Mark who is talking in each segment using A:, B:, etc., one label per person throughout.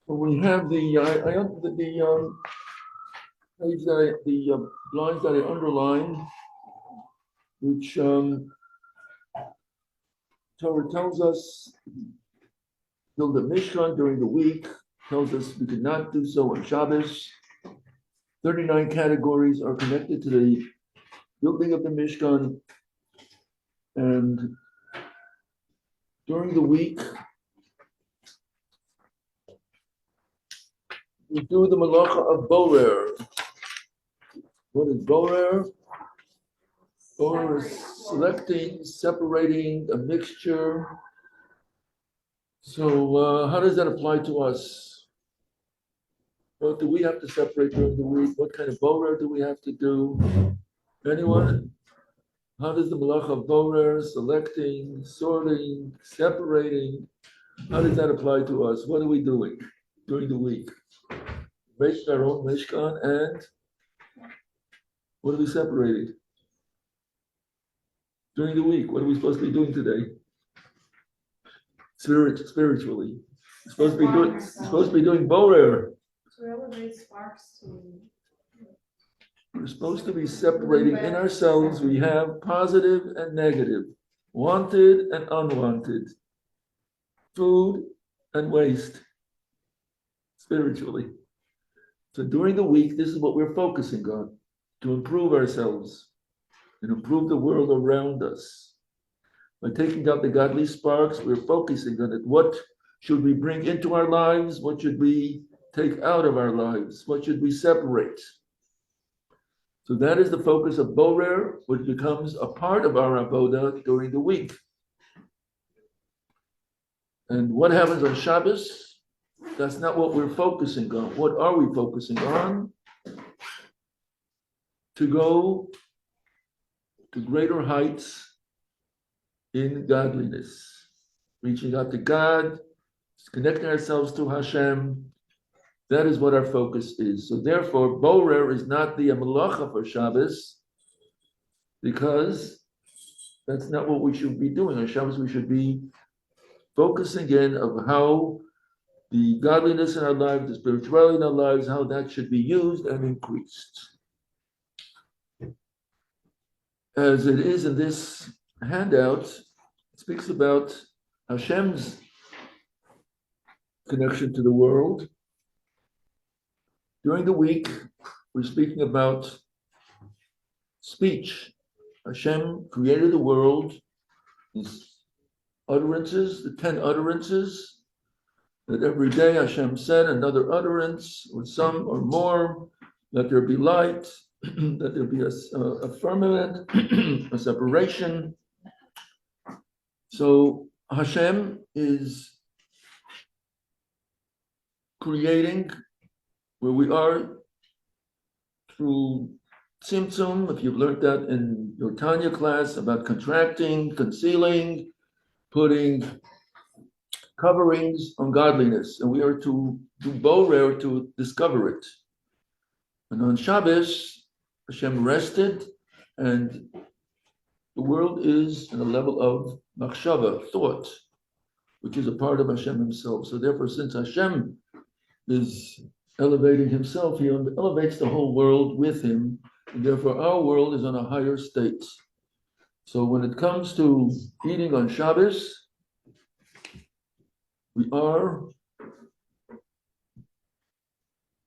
A: We have the page that the lines that I underlined, which Torah tells us build a Mishkan during the week, tells us we could not do so on Shabbos. 39 categories are connected to the building of the Mishkan, and during the week we do the malacha of borer. What is borer? Borer is selecting, separating a mixture. So how does that apply to us? What do we have to separate during the week? What kind of borer do we have to do? Anyone? How does the malacha of borer, selecting, sorting, separating, how does that apply to us? What are we doing during the week? Making our own mishkan, and what are we separating? During the week, what are we supposed to be doing today? Spiritually. We're supposed to be doing borer. We're supposed to be separating in ourselves. We have positive and negative, wanted and unwanted, food and waste, spiritually. So during the week, this is what we're focusing on, to improve ourselves and improve the world around us. By taking out the godly sparks, we're focusing on it. What should we bring into our lives? What should we take out of our lives? What should we separate? So that is the focus of borer, which becomes a part of our avoda during the week. And what happens on Shabbos? That's not what we're focusing on. What are we focusing on? To go to greater heights in godliness, reaching out to God, connecting ourselves to Hashem. That is what our focus is. So therefore, borer is not the malacha for Shabbos, because that's not what we should be doing. On Shabbos, we should be focusing in of how the godliness in our lives, the spirituality in our lives, how that should be used and increased. As it is in this handout, it speaks about Hashem's connection to the world. During the week, we're speaking about speech. Hashem created the world, these utterances, the 10 utterances, that every day Hashem said another utterance, or some or more, let there be light, that there be a firmament, a separation. So Hashem is creating where we are through Tzimtzum. If you've learned that in your Tanya class about contracting, concealing, putting coverings on godliness, and we are to do borer to discover it. And on Shabbos, Hashem rested, and the world is in a level of machshava, thought, which is a part of Hashem himself. So therefore, since Hashem is elevating himself, he elevates the whole world with him, and therefore our world is on a higher state. So when it comes to eating on Shabbos, we are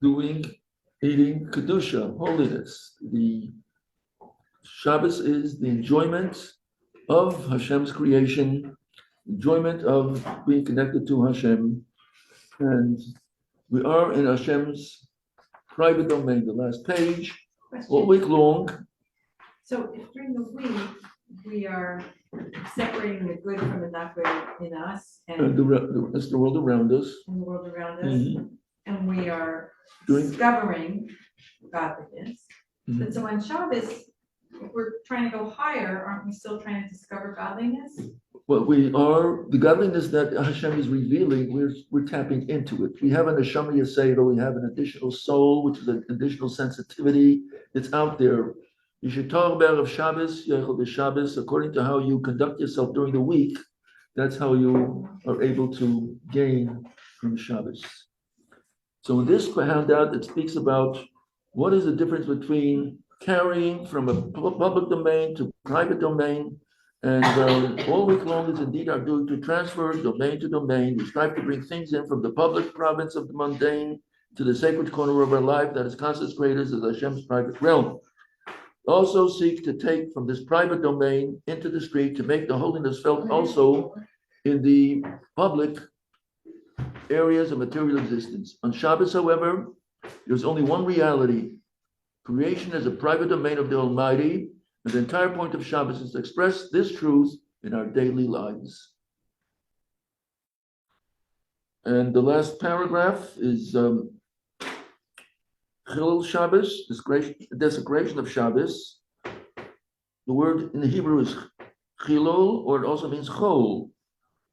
A: eating Kedusha, holiness. The Shabbos is the enjoyment of Hashem's creation, enjoyment of being connected to Hashem, and we are in Hashem's private domain. The last page, all week long.
B: So if during the week we are separating the good from the not good in us and
A: the world around us,
B: and we are discovering godliness. But so on Shabbos, if we're trying to go higher, aren't we still trying to discover godliness?
A: Well, we are, the godliness that Hashem is revealing, we're tapping into it. We have an neshama yeseda, we have an additional soul, which is an additional sensitivity. It's out there. You should talk about of Shabbos, Shabbos, according to how you conduct yourself during the week. That's how you are able to gain from Shabbos. So in this handout, it speaks about what is the difference between carrying from a public domain to private domain. And all week long is indeed our duty to transfer domain to domain. We strive to bring things in from the public province of the mundane to the sacred corner of our life that is consecrated as Hashem's private realm. Also seek to take from this private domain into the street to make the holiness felt also in the public areas of material existence. On Shabbos, however, there's only one reality. Creation is a private domain of the Almighty, and the entire point of Shabbos is to express this truth in our daily lives. And the last paragraph is Chilul Shabbos, desecration of Shabbos. The word in Hebrew is Chilul, or it also means Chol,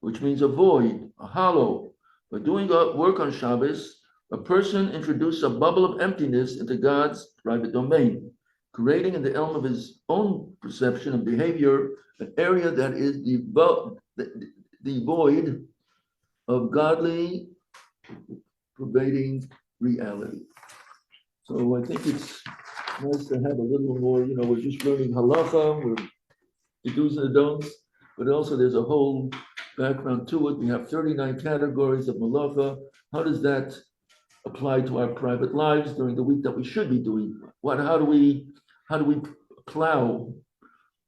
A: which means a void, a hollow. By doing work on Shabbos, a person introduces a bubble of emptiness into God's private domain, creating in the realm of his own perception and behavior an area that is devoid of godly pervading reality. So I think it's nice to have a little more, we're just learning halacha, we're the do's and the don'ts, but also there's a whole background to it. We have 39 categories of malacha. How does that apply to our private lives during the week that we should be doing? How do we plow,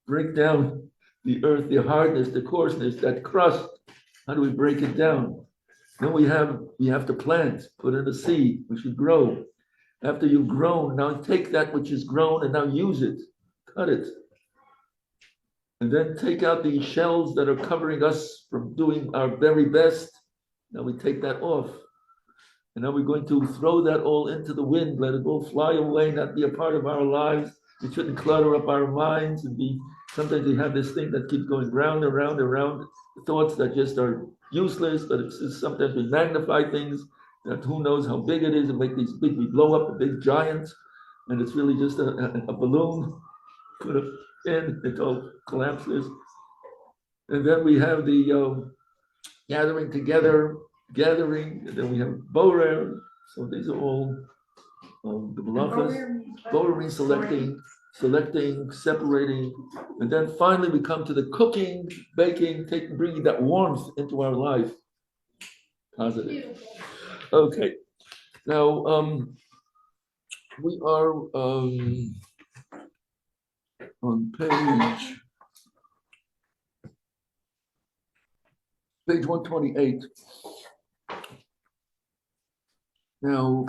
A: break down the earth, the hardness, the coarseness, that crust? How do we break it down? Then we have to plant, put in a seed, which should grow. After you've grown, now take that which is grown and now use it, cut it. And then take out the shells that are covering us from doing our very best. Now we take that off. And now we're going to throw that all into the wind, let it all fly away, not be a part of our lives. It shouldn't clutter up our minds and be, sometimes we have this thing that keeps going round and round and round, thoughts that just are useless, but it's just sometimes we magnify things that who knows how big it is and make these big, we blow up a big giant, and it's really just a balloon, put it in, it all collapses. And then we have the gathering together, and then we have borer. So these are all the malachas. Borer means selecting, separating, and then finally we come to the cooking, baking, bringing that warmth into our life. Positive. Okay. Now we are on page 128. Now,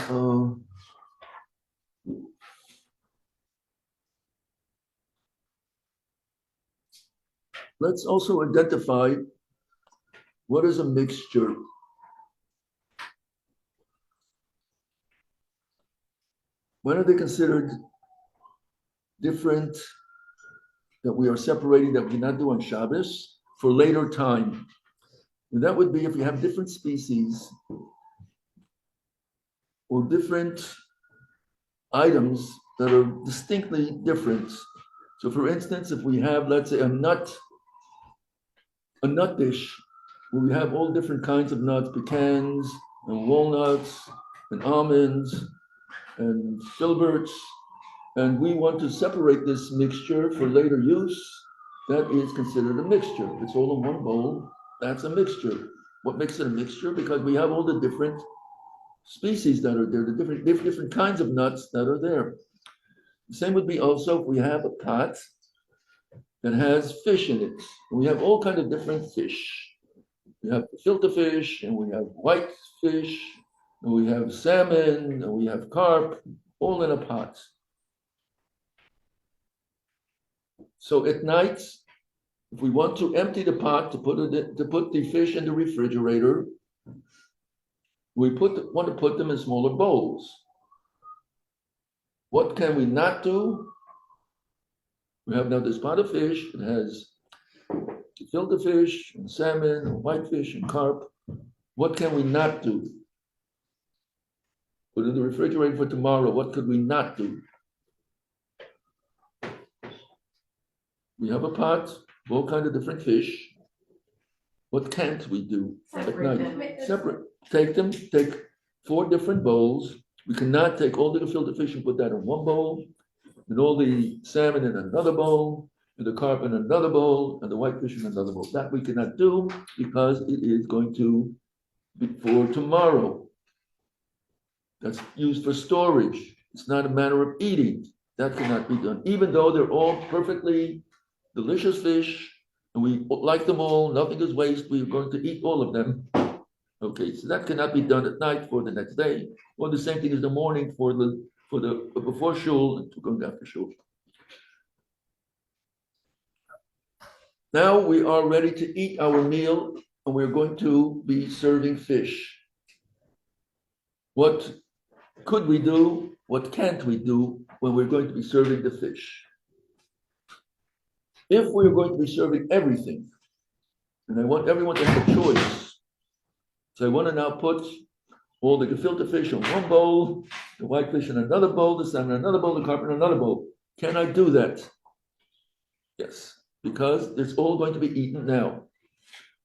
A: let's also identify what is a mixture. When are they considered different, that we are separating, that we cannot do on Shabbos for later time? And that would be if you have different species or different items that are distinctly different. So for instance, if we have, let's say, a nut dish, where we have all different kinds of nuts, pecans and walnuts and almonds and filberts, and we want to separate this mixture for later use, that is considered a mixture. If it's all in one bowl, that's a mixture. What makes it a mixture? Because we have all the different species that are there, the different kinds of nuts that are there. The same would be also if we have a pot that has fish in it. We have all kinds of different fish. We have filter fish, and we have white fish, and we have salmon, and we have carp, all in a pot. So at night, if we want to empty the pot to put the fish in the refrigerator, we want to put them in smaller bowls. What can we not do? We have now this pot of fish. It has filter fish and salmon and white fish and carp. What can we not do? Put in the refrigerator for tomorrow. What could we not do? We have a pot of all kinds of different fish. What can't we do at night? Separate. Take 4 different bowls. We cannot take all the gefilte fish and put that in one bowl, and all the salmon in another bowl, and the carp in another bowl, and the whitefish in another bowl. That we cannot do because it is going to be for tomorrow. That's used for storage. It's not a matter of eating. That cannot be done, even though they're all perfectly delicious fish, and we like them all. Nothing is waste. We're going to eat all of them. Okay, so that cannot be done at night for the next day, or the same thing as the morning for the before shul and going after shul. Now we are ready to eat our meal, and we're going to be serving fish. What could we do? What can't we do when we're going to be serving the fish? If we're going to be serving everything, and I want everyone to have a choice, so I want to now put all the gefilte fish in one bowl, the whitefish in another bowl, the salmon in another bowl, the carp in another bowl. Can I do that? Yes, because it's all going to be eaten now.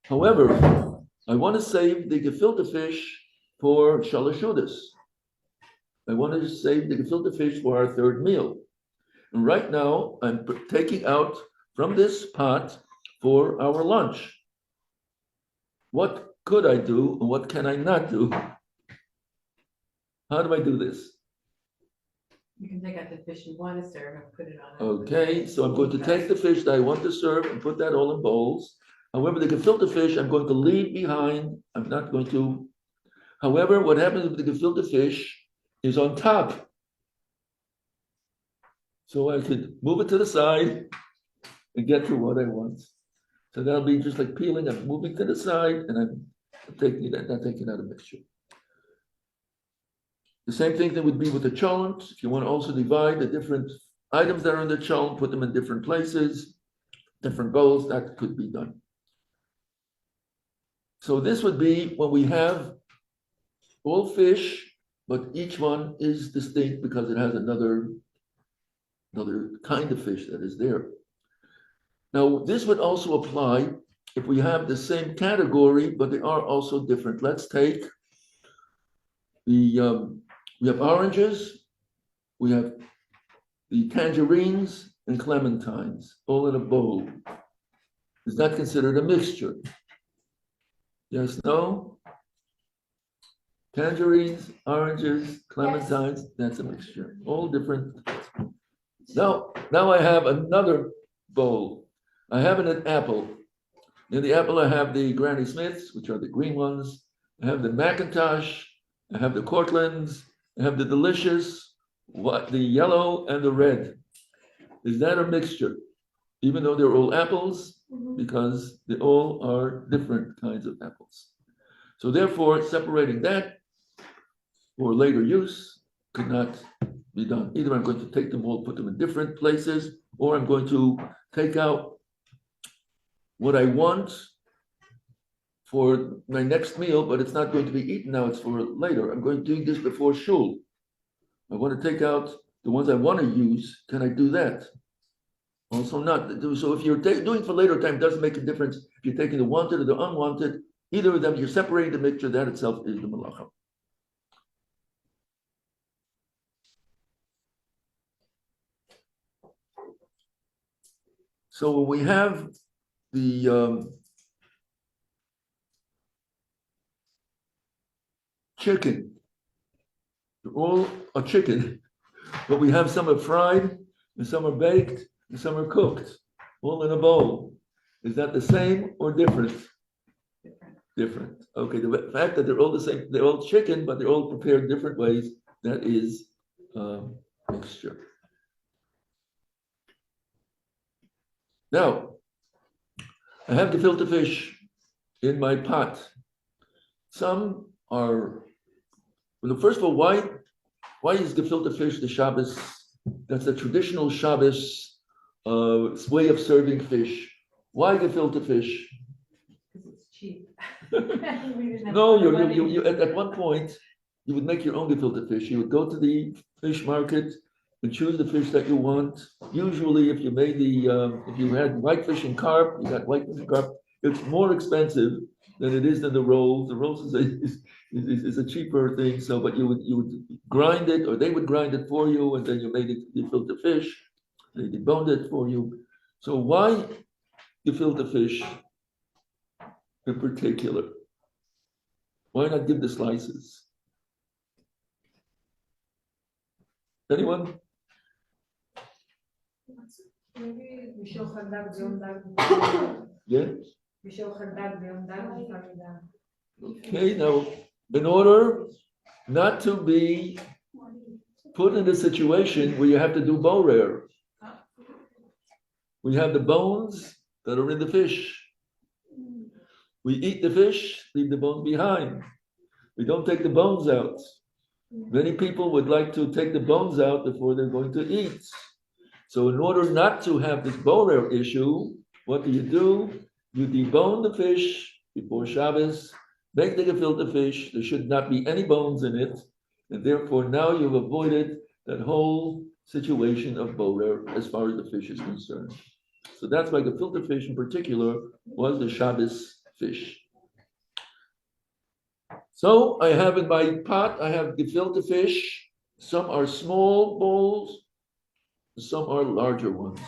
A: However, I want to save the gefilte fish for Shalosh Chodesh. I want to save the gefilte fish for our third meal. And right now, I'm taking out from this pot for our lunch. What could I do and what can I not do? How do I do this?
B: You can take out the fish you want to serve and put it on.
A: Okay, so I'm going to take the fish that I want to serve and put that all in bowls. However, the gefilte fish I'm going to leave behind. I'm not going to. However, what happens with the gefilte fish is on top. So I could move it to the side and get to what I want. So that'll be just like peeling. I'm moving to the side and I'm taking it, not taking out a mixture. The same thing that would be with the cholent. If you want to also divide the different items that are in the cholent, put them in different places, different bowls, that could be done. So this would be when we have all fish, but each one is distinct because it has another kind of fish that is there. Now, this would also apply if we have the same category, but they are also different. Let's take we have oranges, we have the tangerines and clementines, all in a bowl. Is that considered a mixture? Yes, no? Tangerines, oranges, clementines, that's a mixture. All different. Now I have another bowl. I have an apple. In the apple, I have the Granny Smiths, which are the green ones. I have the Macintosh. I have the Cortlands. I have the delicious, the yellow and the red. Is that a mixture? Even though they're all apples, because they all are different kinds of apples. So therefore, separating that for later use could not be done. Either I'm going to take them all, put them in different places, or I'm going to take out what I want for my next meal, but it's not going to be eaten now, it's for later. I'm going to do this before shul. I want to take out the ones I want to use. Can I do that? Also not. So if you're doing for later time, it doesn't make a difference if you're taking the wanted or the unwanted. Either of them, you're separating the mixture, that itself is the malacha. So when we have the chicken, they're all a chicken, but we have some are fried and some are baked and some are cooked, all in a bowl. Is that the same or different? Different. Okay, the fact that they're all the same, they're all chicken, but they're all prepared different ways, that is mixture. Now, I have gefilte fish in my pot. Some are, well, first of all, why is gefilte fish the Shabbos? That's the traditional Shabbos way of serving fish. Why gefilte fish?
B: Because it's cheap.
A: No, you at one point you would make your own gefilte fish. You would go to the fish market and choose the fish that you want. Usually, if you made if you had whitefish and carp, you got whitefish and carp. it's more expensive than it is than the rolls. The rolls is a cheaper thing. So, but you would grind it, or they would grind it for you, and then you made it gefilte fish. They deboned it for you. So why gefilte fish in particular? Why not give the slices? Anyone?
C: Maybe we should have that beyond that.
A: Yeah.
C: We should have that beyond that.
A: Okay, now, in order not to be put in a situation where you have to do borer, we have the bones that are in the fish. We eat the fish, leave the bones behind. We don't take the bones out. Many people would like to take the bones out before they're going to eat. So in order not to have this borer issue, what do? You debone the fish before Shabbos, make the gefilte fish. There should not be any bones in it. And therefore now you've avoided that whole situation of borer as far as the fish is concerned. So that's why gefilte fish in particular was the Shabbos fish. So I have in my pot, I have gefilte fish. Some are small bowls, some are larger ones.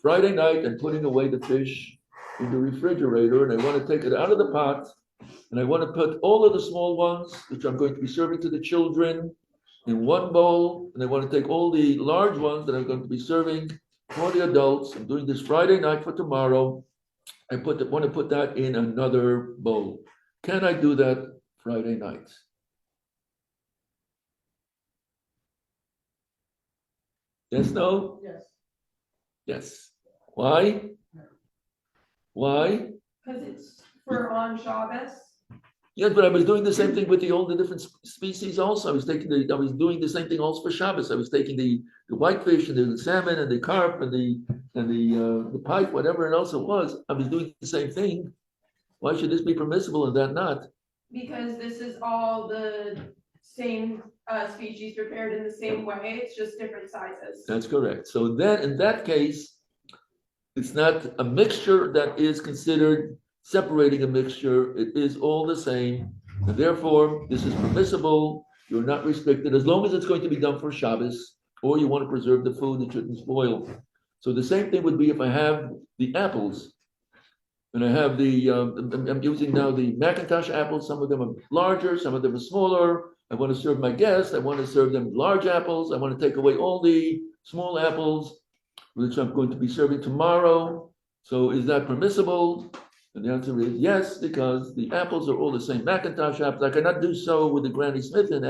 A: Friday night, I'm putting away the fish in the refrigerator, and I want to take it out of the pot, and I want to put all of the small ones, which I'm going to be serving to the children, in one bowl, and I want to take all the large ones that I'm going to be serving for the adults. I'm doing this Friday night for tomorrow. I want to put that in another bowl. Can I do that Friday night? Yes, no?
C: Yes.
A: Yes. Why? Why?
C: Because it's for on Shabbos.
A: Yes, but I was doing the same thing with all the different species also. I was doing the same thing also for Shabbos. I was taking the whitefish and the salmon and the carp and the pike, whatever else it was. I was doing the same thing. Why should this be permissible and that not?
D: Because this is all the same species prepared in the same way, it's just different sizes.
A: That's correct. So then in that case, it's not a mixture that is considered separating a mixture. It is all the same. And therefore, this is permissible. You're not restricted as long as it's going to be done for Shabbos, or you want to preserve the food, it shouldn't spoil. So the same thing would be if I have the apples. And I have I'm using now the Macintosh apples. Some of them are larger, some of them are smaller. I want to serve my guests. I want to serve them large apples. I want to take away all the small apples, which I'm going to be serving tomorrow. So is that permissible? And the answer is yes, because the apples are all the same Macintosh apples. I cannot do so with the Granny Smith and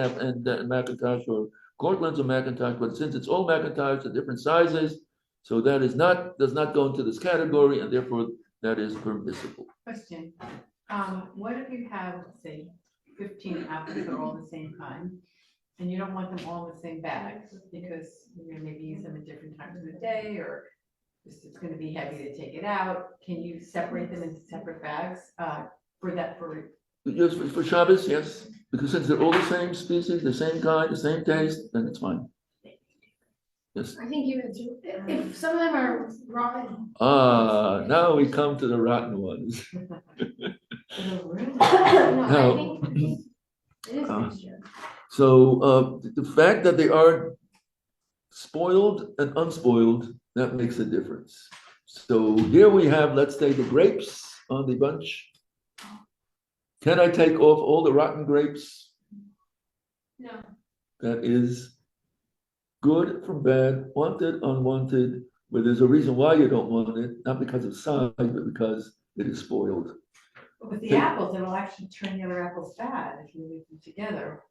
A: Macintosh or Cortland's or Macintosh, but since it's all Macintosh, the different sizes, so that does not go into this category, and therefore that is permissible.
B: Question, what if you have, say, 15 apples that are all the same kind, and you don't want them all in the same bags, because you're gonna maybe use them at different times of the day, or it's gonna be heavy to take it out, can you separate them into separate bags, for
A: Yes, for Shabbos, yes, because since they're all the same species, the same kind, the same taste, then it's fine. Yes.
C: I think you answered. If some of them are rotten.
A: Now we come to the rotten ones.
C: No, I think it is mixture.
A: So the fact that they are spoiled and unspoiled, that makes a difference. So here we have, let's say, the grapes on the bunch. Can I take off all the rotten grapes?
C: No.
A: That is good from bad, wanted, unwanted, where there's a reason why you don't want it, not because of size, but because it is spoiled.
B: But with the apples, it'll actually turn the other apples bad if you leave them together.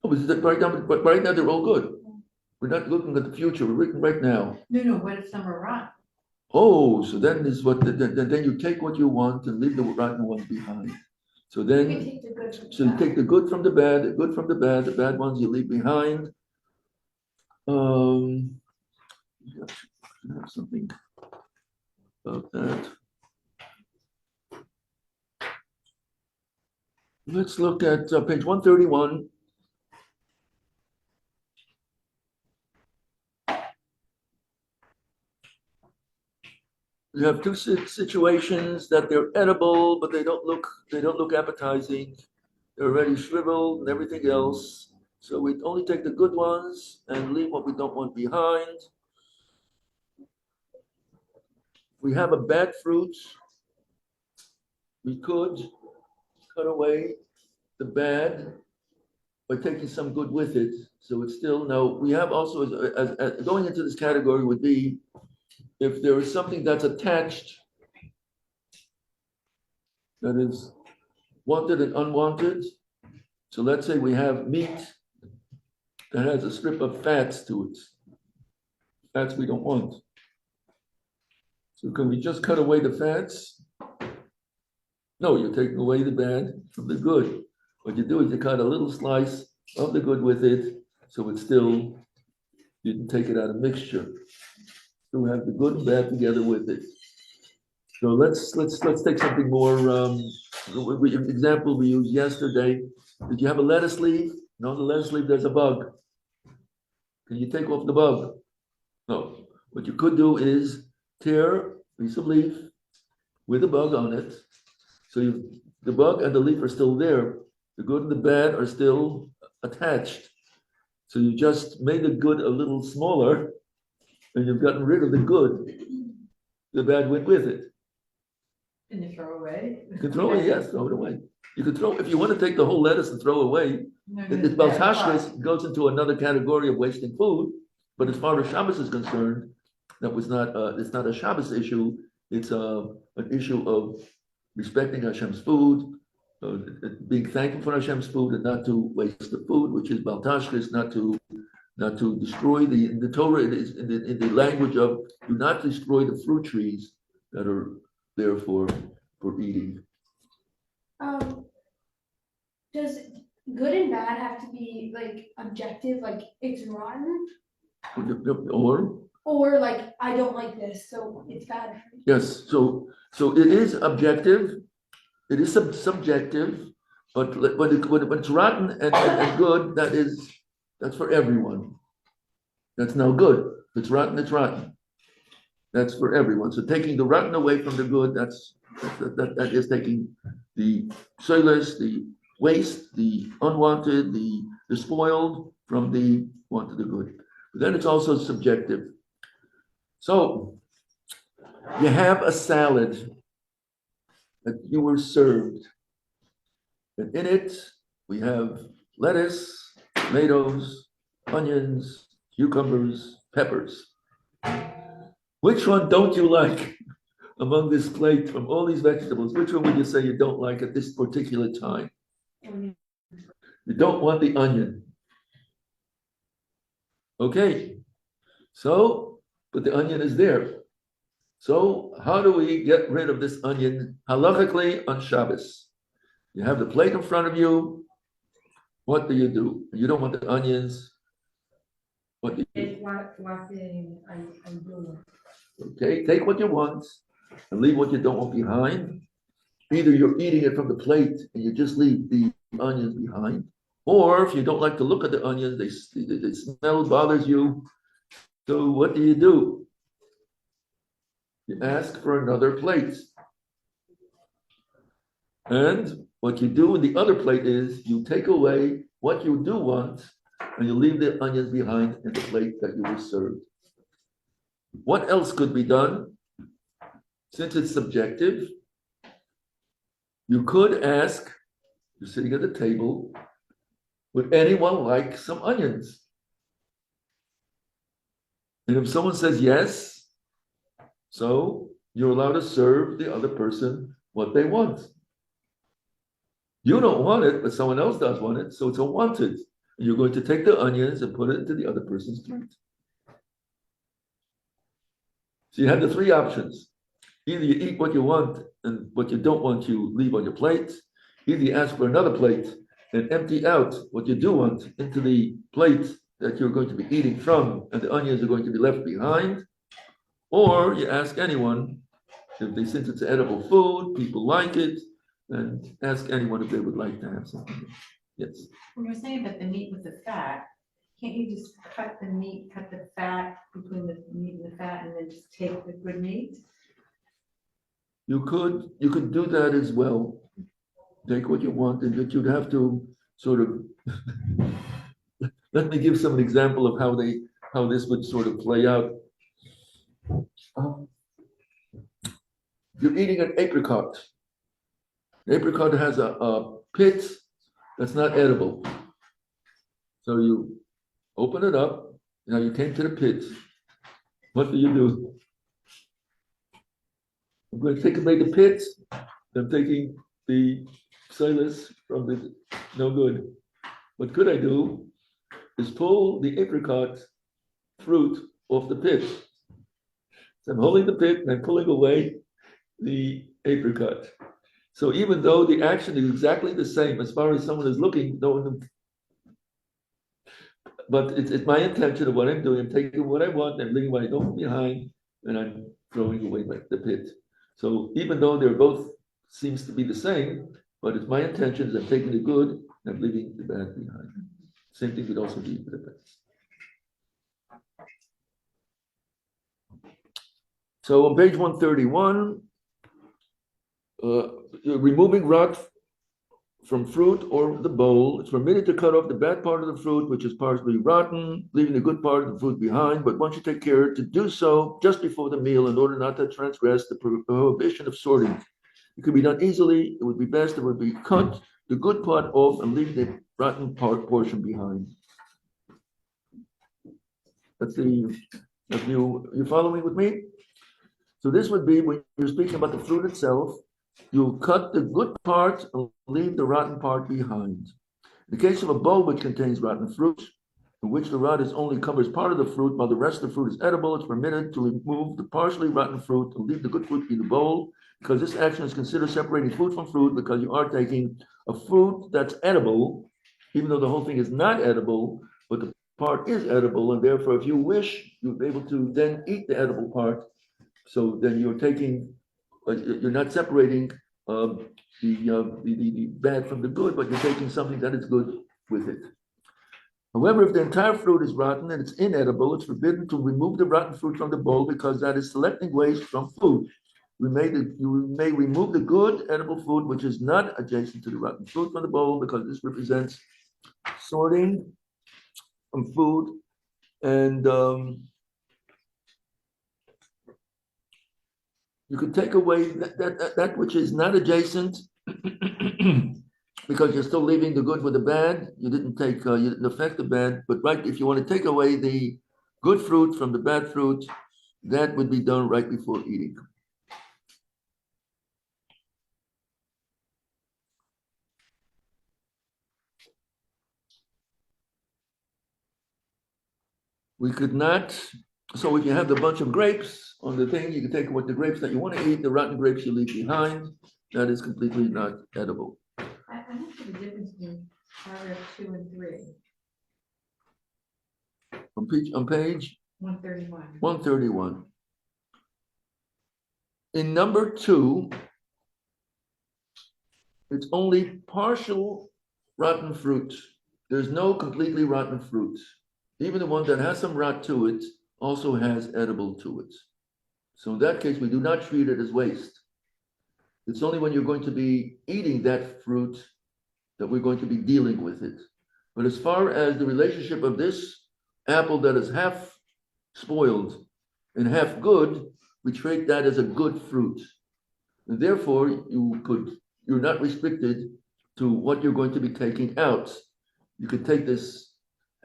A: Oh, but right now they're all good. We're not looking at the future, we're looking right now.
B: No, what if some are rotten?
A: Oh, so then is what, then you take what you want and leave the rotten ones behind. So
C: You
A: then,
C: take the good from
A: so you take the good from the bad, the good from the bad ones you leave behind. I have something about that. Let's look at page 131. We have two situations that they're edible, but they don't look appetizing. They're already shriveled and everything else. So we only take the good ones and leave what we don't want behind. We have a bad fruit. We could cut away the bad by taking some good with it. So it's still no. We have also as going into this category would be if there is something that's attached that is wanted and unwanted. So let's say we have meat that has a strip of fats to it. Fats we don't want. So can we just cut away the fats? No, you're taking away the bad from the good. What you do is you cut a little slice of the good with it, so it's still, you can take it out of mixture. So we have the good and bad together with it. So let's take something more. Example we used yesterday. Did you have a lettuce leaf? No, the lettuce leaf there's a bug. Can you take off the bug? No. What you could do is tear a piece of leaf with a bug on it. So the bug and the leaf are still there. The good and the bad are still attached. So you just made the good a little smaller, and you've gotten rid of the good. The bad went with it.
B: Can you throw away?
A: You can throw it, yes, throw it away. You could throw, if you want to take the whole lettuce and throw away,
B: No,
A: it's
B: bad
A: baltashris goes into another category of wasting food. But as far as Shabbos is concerned, that was not, it's not a Shabbos issue. It's an issue of respecting Hashem's food, being thankful for Hashem's food, and not to waste the food, which is baltashris, not to destroy the Torah. It is in the language of do not destroy the fruit trees that are there for eating.
C: Does good and bad have to be like objective, like it's rotten? Or like I don't like this, so it's bad.
A: Yes, so it is objective, it is subjective, but when it's rotten and good, that's for everyone. That's no good. If it's rotten, it's rotten. That's for everyone. So taking the rotten away from the good, that is taking the soilers, the waste, the unwanted, the spoiled from the wanted, the good. But then it's also subjective. So you have a salad that you were served. And in it, we have lettuce, tomatoes, onions, cucumbers, peppers. Which one don't you like among this plate from all these vegetables? Which one would you say you don't like at this particular time? You don't want the onion. Okay, so, but the onion is there. So how do we get rid of this onion halachically on Shabbos? You have the plate in front of you. What do? You don't want the onions. What do you do? Okay, take what you want and leave what you don't want behind. Either you're eating it from the plate and you just leave the onions behind, or if you don't like to look at the onions, they smell bothers you. So what do? You ask for another plate. And what you do in the other plate is you take away what you do want and you leave the onions behind in the plate that you were served. What else could be done? Since it's subjective, you could ask, you're sitting at the table, would anyone like some onions? And if someone says yes, so you're allowed to serve the other person what they want. You don't want it, but someone else does want it, so it's a wanted. And you're going to take the onions and put it into the other person's plate. So you have the three options. Either you eat what you want and what you don't want you leave on your plate. Either you ask for another plate and empty out what you do want into the plate that you're going to be eating from, and the onions are going to be left behind. Or you ask anyone, since it's edible food, people like it, and ask anyone if they would like to have something. Yes.
B: When you're saying about the meat with the fat, can't you just cut the fat between the meat and the fat and then just take the good meat?
A: You could do that as well. Take what you want, and that you'd have to sort of let me give some example of how this would sort of play out. Um, You're eating an apricot. The apricot has a pit that's not edible. So you open it up. Now you came to the pit. What do? I'm going to take away the pit. I'm taking the silus from the no good. What could I do is pull the apricot fruit off the pit. So I'm holding the pit and I'm pulling away the apricot. So even though the action is exactly the same as far as someone is looking, no one, but it's my intention of what I'm doing. I'm taking what I want, I'm leaving what I don't want behind, and I'm throwing away the pit. So even though they're both seems to be the same, but it's my intention is I'm taking the good and I'm leaving the bad behind. Same thing would also be for the bad. So on page 131, removing rot from fruit or the bowl, it's permitted to cut off the bad part of the fruit, which is partially rotten, leaving the good part of the fruit behind, but one should take care to do so just before the meal in order not to transgress the prohibition of sorting. It could be done easily. It would be best if it would be cut the good part off and leave the rotten portion behind. That's the you following with me? So this would be when you're speaking about the fruit itself, you'll cut the good part and leave the rotten part behind. In the case of a bowl which contains rotten fruit, in which the rot only covers part of the fruit while the rest of the fruit is edible, it's permitted to remove the partially rotten fruit and leave the good fruit in the bowl, because this action is considered separating food from fruit, because you are taking a fruit that's edible, even though the whole thing is not edible, but the part is edible, and therefore if you wish, you'll be able to then eat the edible part. So then you're taking, you're not separating the bad from the good, but you're taking something that is good with it. However, if the entire fruit is rotten and it's inedible, it's forbidden to remove the rotten fruit from the bowl because that is selecting waste from food. You may remove the good edible food, which is not adjacent to the rotten fruit from the bowl, because this represents sorting from food. And you could take away that which is not adjacent because you're still leaving the good with the bad. You didn't affect the bad, but right, if you want to take away the good fruit from the bad fruit, that would be done right before eating. We could not, so if you have the bunch of grapes on the thing, you can take what the grapes that you want to eat, the rotten grapes you leave behind. That is completely not edible.
B: I don't see the difference between paragraph 2 and 3.
A: On page
B: 131.
A: 131. In number 2, it's only partial rotten fruit. There's no completely rotten fruit. Even the one that has some rot to it also has edible to it. So in that case, we do not treat it as waste. It's only when you're going to be eating that fruit that we're going to be dealing with it. But as far as the relationship of this apple that is half spoiled and half good, we treat that as a good fruit. And therefore, you're not restricted to what you're going to be taking out. You could take this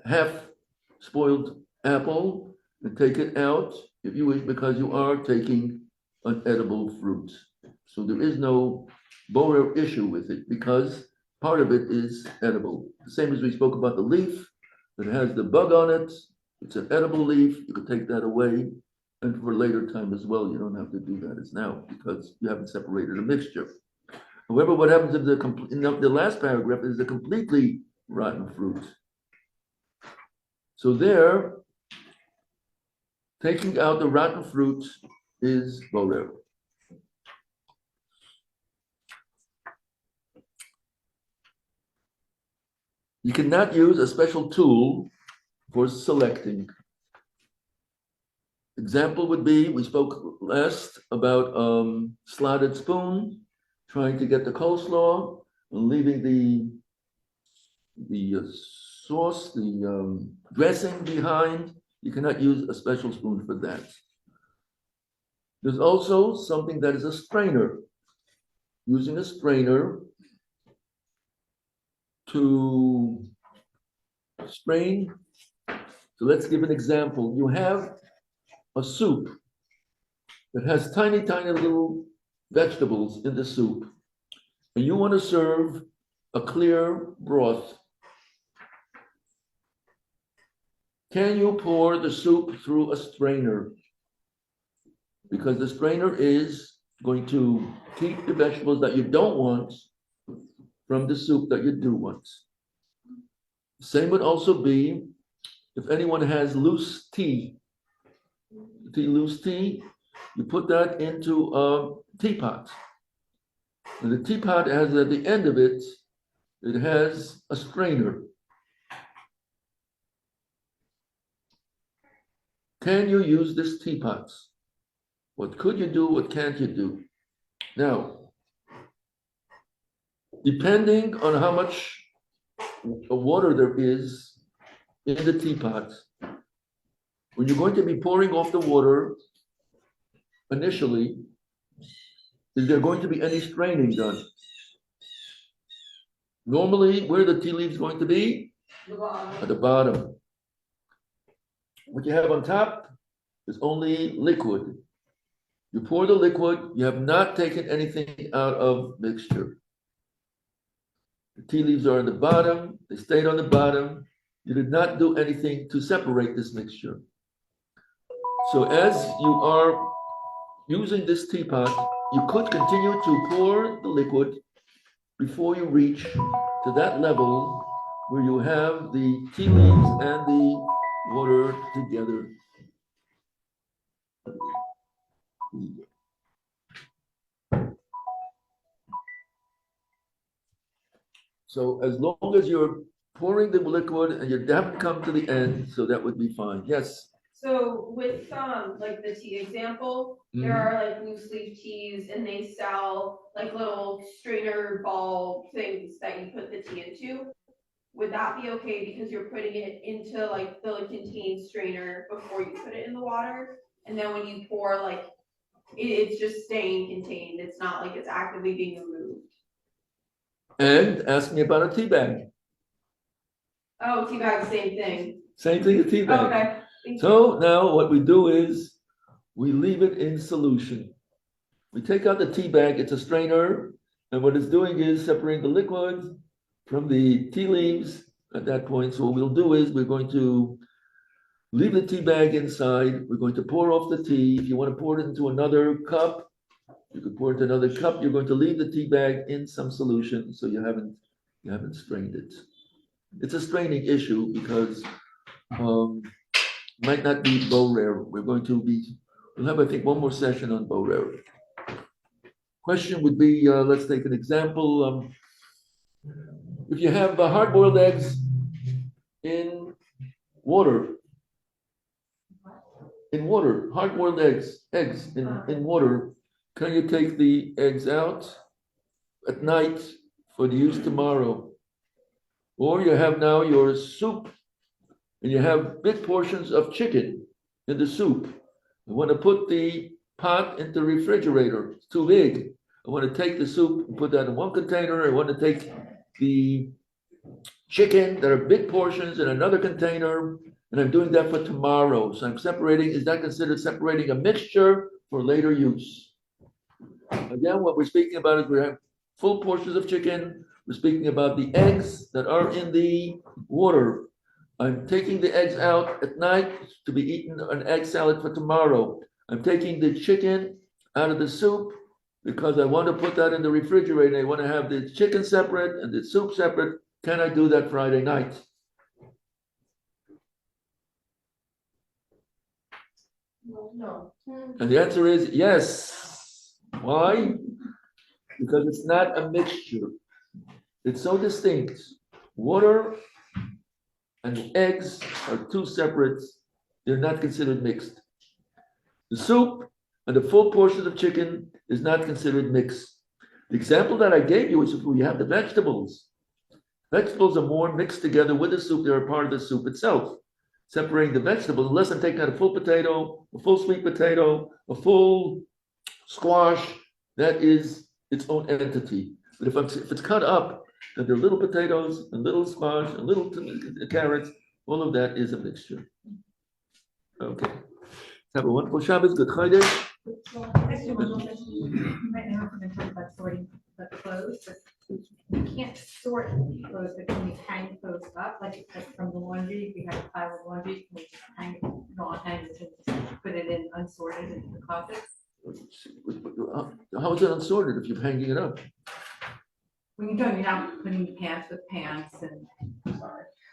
A: half spoiled apple and take it out if you wish, because you are taking an edible fruit. So there is no borer issue with it because part of it is edible. The same as we spoke about the leaf that has the bug on it. It's an edible leaf. You could take that away. And for later time as well, you don't have to do that as now because you haven't separated a mixture. However, what happens if in the last paragraph is a completely rotten fruit? So there, taking out the rotten fruit is borer. You cannot use a special tool for selecting. Example would be, we spoke last about slotted spoon, trying to get the coleslaw, and leaving the sauce, the dressing behind. You cannot use a special spoon for that. There's also something that is a strainer. Using a strainer to strain. So let's give an example. You have a soup that has tiny, tiny little vegetables in the soup, and you want to serve a clear broth. Can you pour the soup through a strainer? Because the strainer is going to keep the vegetables that you don't want from the soup that you do want. Same would also be if anyone has loose tea, loose tea, you put that into a teapot. And the teapot has at the end of it, it has a strainer. Can you use this teapot? What could you do? What can't you do? Now, depending on how much water there is in the teapot, when you're going to be pouring off the water initially, is there going to be any straining done? Normally, where are the tea leaves going to be? At the bottom. What you have on top is only liquid. You pour the liquid, you have not taken anything out of mixture. The tea leaves are on the bottom, they stayed on the bottom. You did not do anything to separate this mixture. So as you are using this teapot, you could continue to pour the liquid before you reach to that level where you have the tea leaves and the water together. So as long as you're pouring the liquid and you haven't come to the end, so that would be fine. Yes.
D: So with like the tea example, there are like loose leaf teas and they sell like little strainer ball things that you put the tea into. Would that be okay because you're putting it into like the contained strainer before you put it in the water? And then when you pour, like it's just staying contained. It's not like it's actively being removed.
A: And ask me about a tea bag.
D: Oh, tea bag, same thing.
A: Same thing as tea bag.
D: Okay.
A: So now what we do is we leave it in solution. We take out the tea bag, it's a strainer, and what it's doing is separating the liquid from the tea leaves at that point. So what we'll do is we're going to leave the tea bag inside. We're going to pour off the tea. If you want to pour it into another cup, you could pour it into another cup. You're going to leave the tea bag in some solution so you haven't strained it. It's a straining issue because might not be Borer. We'll have, I think, one more session on Borer. Question would be, let's take an example. If you have hard-boiled eggs in water, hard-boiled eggs in water, can you take the eggs out at night for the use tomorrow? Or you have now your soup and you have big portions of chicken in the soup. I want to put the pot into the refrigerator. It's too big. I want to take the soup and put that in one container. I want to take the chicken that are big portions in another container, and I'm doing that for tomorrow. So I'm separating. Is that considered separating a mixture for later use? Again, what we're speaking about is we have full portions of chicken. We're speaking about the eggs that are in the water. I'm taking the eggs out at night to be eaten an egg salad for tomorrow. I'm taking the chicken out of the soup because I want to put that in the refrigerator. I want to have the chicken separate and the soup separate. Can I do that Friday night?
D: No.
A: And the answer is yes. Why? Because it's not a mixture. It's so distinct. Water and eggs are two separate. They're not considered mixed. The soup and the full portion of chicken is not considered mixed. The example that I gave you is if you have the vegetables. Vegetables are more mixed together with the soup. They're a part of the soup itself. Separating the vegetables, unless I'm taking out a full potato, a full sweet potato, a full squash, that is its own entity. But if it's cut up, then there are little potatoes and little squash and little carrots, all of that is a mixture. Okay. Have a wonderful Shabbos, good Chodesh.
B: Actually, one more question. Right now, we're gonna talk about sorting the clothes, but you can't sort clothes, but can you hang clothes up, like from the laundry, if we have a pile of laundry, can we just hang, go on hang it, and just put it in unsorted into the closet?
A: How is it unsorted if you're hanging it up?
B: When you're done, you're not putting pants with pants and,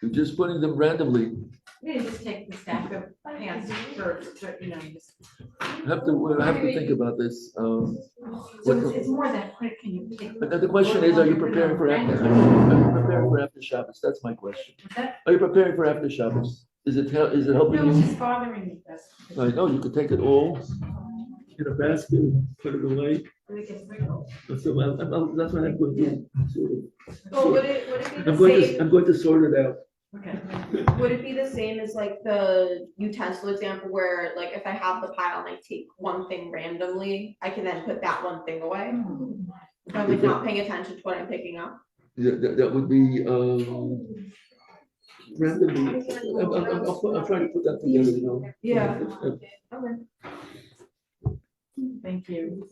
A: You're just putting them randomly.
B: you just take the stack of pants, shirts, you know, you just.
A: We'll have to think about this.
B: So it's more than, quick. Can you take?
A: But the question is, are you preparing for after Shabbos? That's my question.
B: What's that?
A: Are you preparing for after Shabbos? Is it helping
B: No, it's
A: you?
B: just bothering me, that's.
A: I know, you could take it all in a basket, put it away.
B: It gets wrinkled.
A: So that's what I'm going to do.
D: Well, would it be
A: I'm
D: the same,
A: going to sort it out.
B: Okay.
D: would it be the same as like the utensil example where like if I have the pile and I take one thing randomly, I can then put that one thing away? If I'm like not paying attention to what I'm picking up?
A: That would be, randomly. I'm trying to put that together, you know.
D: Yeah.
B: Thank you.